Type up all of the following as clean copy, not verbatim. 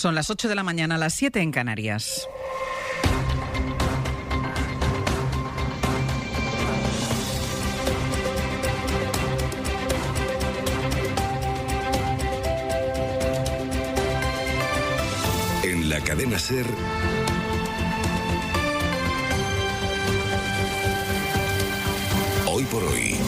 Son las 8 de la mañana, las 7 en Canarias. En la cadena SER, Hoy por Hoy.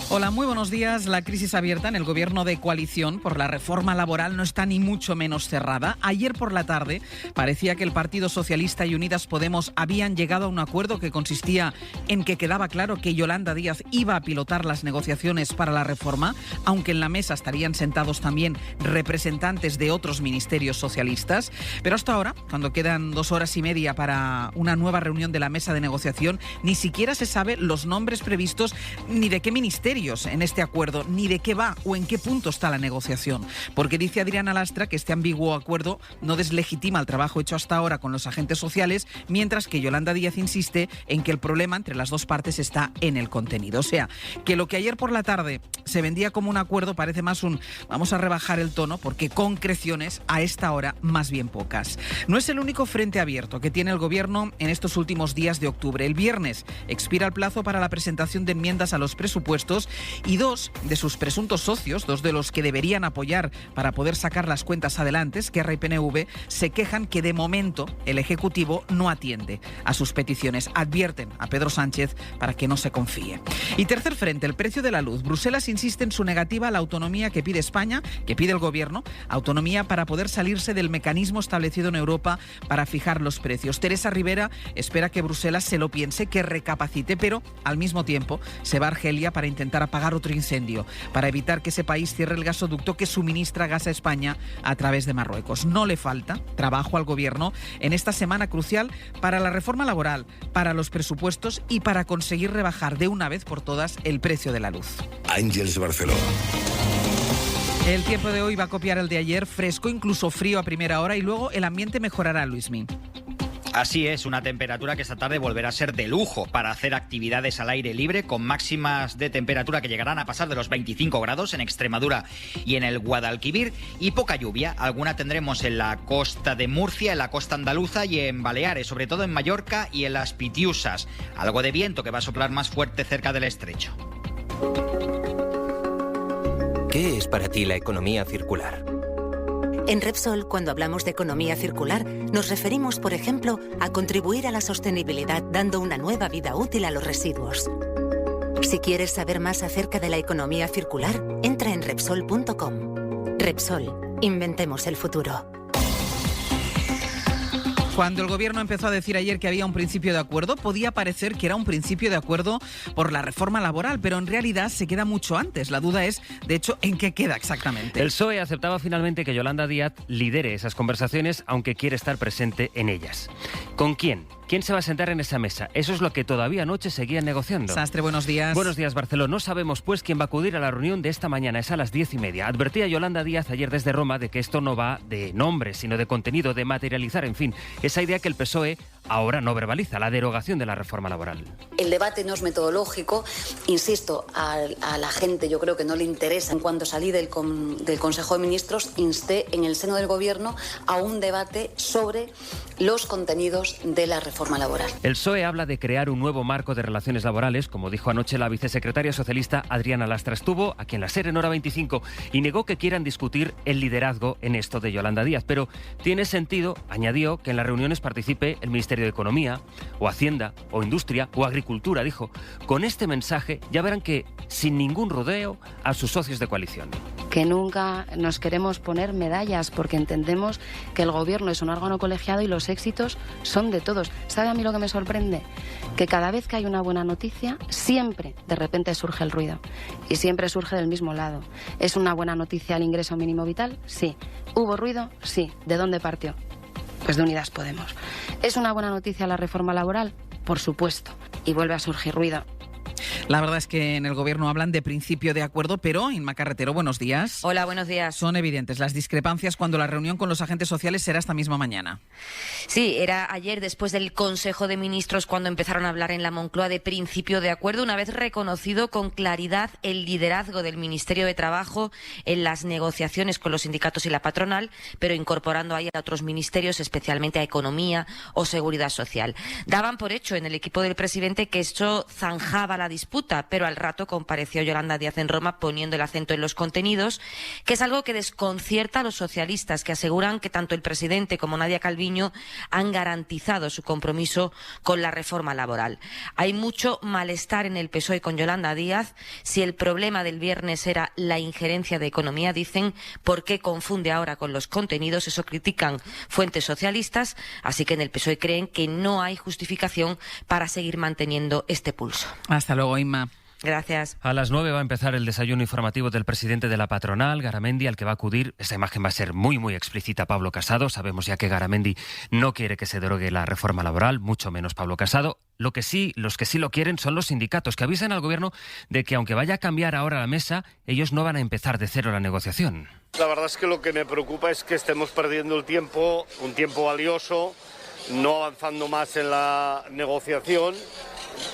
Hola, muy buenos días. La crisis abierta en el gobierno de coalición por la reforma laboral no está ni mucho menos cerrada. Ayer por la tarde parecía que el Partido Socialista y Unidas Podemos habían llegado a un acuerdo que consistía en que quedaba claro que Yolanda Díaz iba a pilotar las negociaciones para la reforma, aunque en la mesa estarían sentados también representantes de otros ministerios socialistas. Pero hasta ahora, cuando quedan 2 horas y media para una nueva reunión de la mesa de negociación, ni siquiera se sabe los nombres previstos ni de qué ministerio en este acuerdo, ni de qué va o en qué punto está la negociación. Porque dice Adriana Lastra que este ambiguo acuerdo no deslegitima el trabajo hecho hasta ahora con los agentes sociales, mientras que Yolanda Díaz insiste en que el problema entre las dos partes está en el contenido. O sea, que lo que ayer por la tarde se vendía como un acuerdo parece más un vamos a rebajar el tono, porque concreciones a esta hora más bien pocas. No es el único frente abierto que tiene el gobierno en estos últimos días de octubre. El viernes expira el plazo para la presentación de enmiendas a los presupuestos y 2 de sus presuntos socios, 2 de los que deberían apoyar para poder sacar las cuentas adelante, Esquerra y PNV, se quejan que de momento el Ejecutivo no atiende a sus peticiones. Advierten a Pedro Sánchez para que no se confíe. Y tercer frente, el precio de la luz. Bruselas insiste en su negativa a la autonomía que pide España, que pide el Gobierno, autonomía para poder salirse del mecanismo establecido en Europa para fijar los precios. Teresa Rivera espera que Bruselas se lo piense, que recapacite, pero al mismo tiempo se va a Argelia para intentar apagar otro incendio, para evitar que ese país cierre el gasoducto que suministra gas a España a través de Marruecos. No le falta trabajo al Gobierno en esta semana crucial para la reforma laboral, para los presupuestos y para conseguir rebajar de una vez por todas el precio de la luz. Ángeles Barceló. El tiempo de hoy va a copiar el de ayer, fresco, incluso frío a primera hora, y luego el ambiente mejorará, Luismi. Así es, una temperatura que esta tarde volverá a ser de lujo para hacer actividades al aire libre, con máximas de temperatura que llegarán a pasar de los 25 grados en Extremadura y en el Guadalquivir, y poca lluvia. Alguna tendremos en la costa de Murcia, en la costa andaluza y en Baleares, sobre todo en Mallorca y en las Pitiusas. Algo de viento que va a soplar más fuerte cerca del estrecho. ¿Qué es para ti la economía circular? En Repsol, cuando hablamos de economía circular, nos referimos, por ejemplo, a contribuir a la sostenibilidad dando una nueva vida útil a los residuos. Si quieres saber más acerca de la economía circular, entra en Repsol.com. Repsol, inventemos el futuro. Cuando el Gobierno empezó a decir ayer que había un principio de acuerdo, podía parecer que era un principio de acuerdo por la reforma laboral, pero en realidad se queda mucho antes. La duda es, de hecho, ¿en qué queda exactamente? El PSOE aceptaba finalmente que Yolanda Díaz lidere esas conversaciones, aunque quiere estar presente en ellas. ¿Con quién? ¿Quién se va a sentar en esa mesa? Eso es lo que todavía anoche seguían negociando. Sastre, buenos días. Buenos días, Barceló. No sabemos, pues, quién va a acudir a la reunión de esta mañana. Es a las 10:30. Advertía Yolanda Díaz ayer desde Roma de que esto no va de nombres, sino de contenido, de materializar, en fin, esa idea que el PSOE ahora no verbaliza, la derogación de la reforma laboral. El debate no es metodológico. Insisto, a la gente yo creo que no le interesa. En cuanto salí del Consejo de Ministros, insté en el seno del Gobierno a un debate sobre los contenidos de la reforma laboral. El PSOE habla de crear un nuevo marco de relaciones laborales, como dijo anoche la vicesecretaria socialista Adriana Lastra. Estuvo aquí en la SER en Hora 25 y negó que quieran discutir el liderazgo en esto de Yolanda Díaz. Pero tiene sentido, añadió, que en las reuniones participe el Ministerio de Economía, o Hacienda, o Industria, o Agricultura, dijo. Con este mensaje ya verán que, sin ningún rodeo, a sus socios de coalición. Que nunca nos queremos poner medallas, porque entendemos que el Gobierno es un órgano colegiado y los éxitos son de todos. ¿Sabe a mí lo que me sorprende? Que cada vez que hay una buena noticia, siempre de repente surge el ruido. Y siempre surge del mismo lado. ¿Es una buena noticia el ingreso mínimo vital? Sí. ¿Hubo ruido? Sí. ¿De dónde partió? Pues de Unidas Podemos. ¿Es una buena noticia la reforma laboral? Por supuesto. Y vuelve a surgir ruido. La verdad es que en el Gobierno hablan de principio de acuerdo, pero Inma Carretero, buenos días. Hola, buenos días. Son evidentes las discrepancias cuando la reunión con los agentes sociales será esta misma mañana. Sí, era ayer después del Consejo de Ministros cuando empezaron a hablar en la Moncloa de principio de acuerdo, una vez reconocido con claridad el liderazgo del Ministerio de Trabajo en las negociaciones con los sindicatos y la patronal, pero incorporando ahí a otros ministerios, especialmente a Economía o Seguridad Social. Daban por hecho en el equipo del presidente que esto zanjaba la disputa, pero al rato compareció Yolanda Díaz en Roma poniendo el acento en los contenidos, que es algo que desconcierta a los socialistas, que aseguran que tanto el presidente como Nadia Calviño han garantizado su compromiso con la reforma laboral. Hay mucho malestar en el PSOE con Yolanda Díaz. Si el problema del viernes era la injerencia de Economía, dicen, ¿por qué confunde ahora con los contenidos? Eso critican fuentes socialistas, así que en el PSOE creen que no hay justificación para seguir manteniendo este pulso. Hasta luego, Inma. Gracias. A las 9 va a empezar el desayuno informativo del presidente de la patronal, Garamendi, al que va a acudir. Esa imagen va a ser muy, muy explícita Pablo Casado. Sabemos ya que Garamendi no quiere que se derogue la reforma laboral, mucho menos Pablo Casado. Los que sí lo quieren son los sindicatos, que avisan al gobierno de que aunque vaya a cambiar ahora la mesa, ellos no van a empezar de cero la negociación. La verdad es que lo que me preocupa es que estemos perdiendo el tiempo, un tiempo valioso, no avanzando más en la negociación,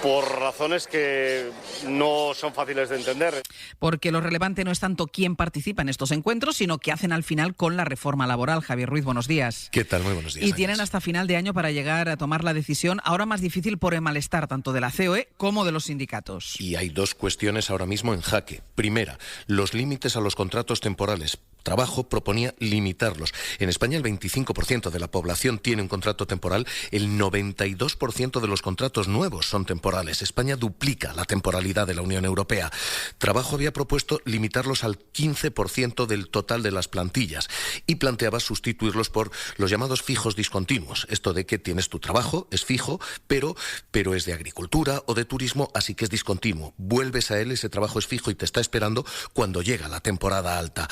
por razones que no son fáciles de entender. Porque lo relevante no es tanto quién participa en estos encuentros, sino qué hacen al final con la reforma laboral. Javier Ruiz, buenos días. ¿Qué tal? Muy buenos días. Y tienen hasta final de año para llegar a tomar la decisión, ahora más difícil por el malestar tanto de la COE como de los sindicatos. Y hay dos cuestiones ahora mismo en jaque. Primera, los límites a los contratos temporales. Trabajo proponía limitarlos. En España el 25% de la población tiene un contrato temporal, el 92% de los contratos nuevos son temporales. España duplica la temporalidad de la Unión Europea. Trabajo había propuesto limitarlos al 15% del total de las plantillas y planteaba sustituirlos por los llamados fijos discontinuos. Esto de que tienes tu trabajo, es fijo, pero es de agricultura o de turismo, así que es discontinuo. Vuelves a él, ese trabajo es fijo y te está esperando cuando llega la temporada alta.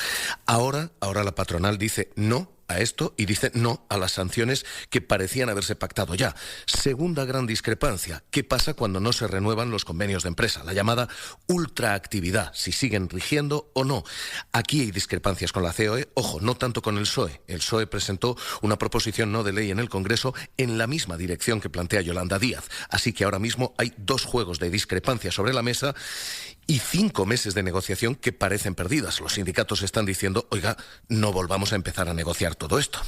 Ahora la patronal dice no a esto y dice no a las sanciones que parecían haberse pactado ya. Segunda gran discrepancia, ¿qué pasa cuando no se renuevan los convenios de empresa? La llamada ultraactividad, si siguen rigiendo o no. Aquí hay discrepancias con la COE, ojo, no tanto con el PSOE. El PSOE presentó una proposición no de ley en el Congreso en la misma dirección que plantea Yolanda Díaz. Así que ahora mismo hay dos juegos de discrepancia sobre la mesa y 5 meses de negociación que parecen perdidas. Los sindicatos están diciendo, oiga, no volvamos a empezar a negociar todo esto.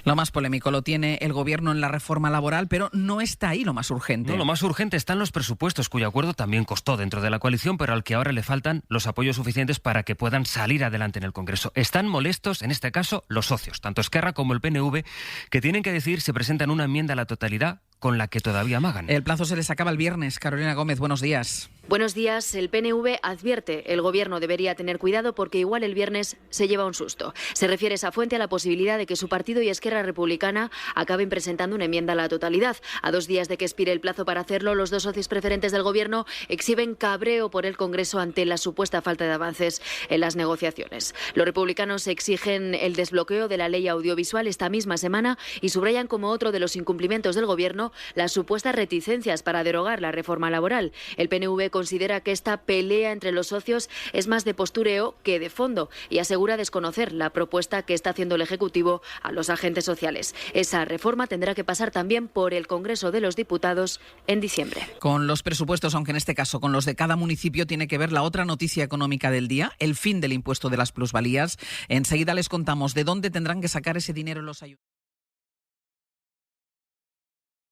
Lo más polémico lo tiene el Gobierno en la reforma laboral, pero no está ahí lo más urgente. No, lo más urgente están los presupuestos, cuyo acuerdo también costó dentro de la coalición, pero al que ahora le faltan los apoyos suficientes para que puedan salir adelante en el Congreso. Están molestos, en este caso, los socios, tanto Esquerra como el PNV, que tienen que decidir si presentan una enmienda a la totalidad con la que todavía amagan. El plazo se les acaba el viernes. Carolina Gómez, buenos días. Buenos días. El PNV advierte, el Gobierno debería tener cuidado porque igual el viernes se lleva un susto. Se refiere esa fuente a la posibilidad de que su partido y Esquerra Republicana acaben presentando una enmienda a la totalidad. A 2 días de que expire el plazo para hacerlo, los dos socios preferentes del Gobierno exhiben cabreo por el Congreso ante la supuesta falta de avances en las negociaciones. Los republicanos exigen el desbloqueo de la ley audiovisual esta misma semana y subrayan como otro de los incumplimientos del Gobierno las supuestas reticencias para derogar la reforma laboral. El PNV considera que esta pelea entre los socios es más de postureo que de fondo y asegura desconocer la propuesta que está haciendo el Ejecutivo a los agentes sociales. Esa reforma tendrá que pasar también por el Congreso de los Diputados en diciembre. Con los presupuestos, aunque en este caso con los de cada municipio, tiene que ver la otra noticia económica del día, el fin del impuesto de las plusvalías. Enseguida les contamos de dónde tendrán que sacar ese dinero los ayuntamientos.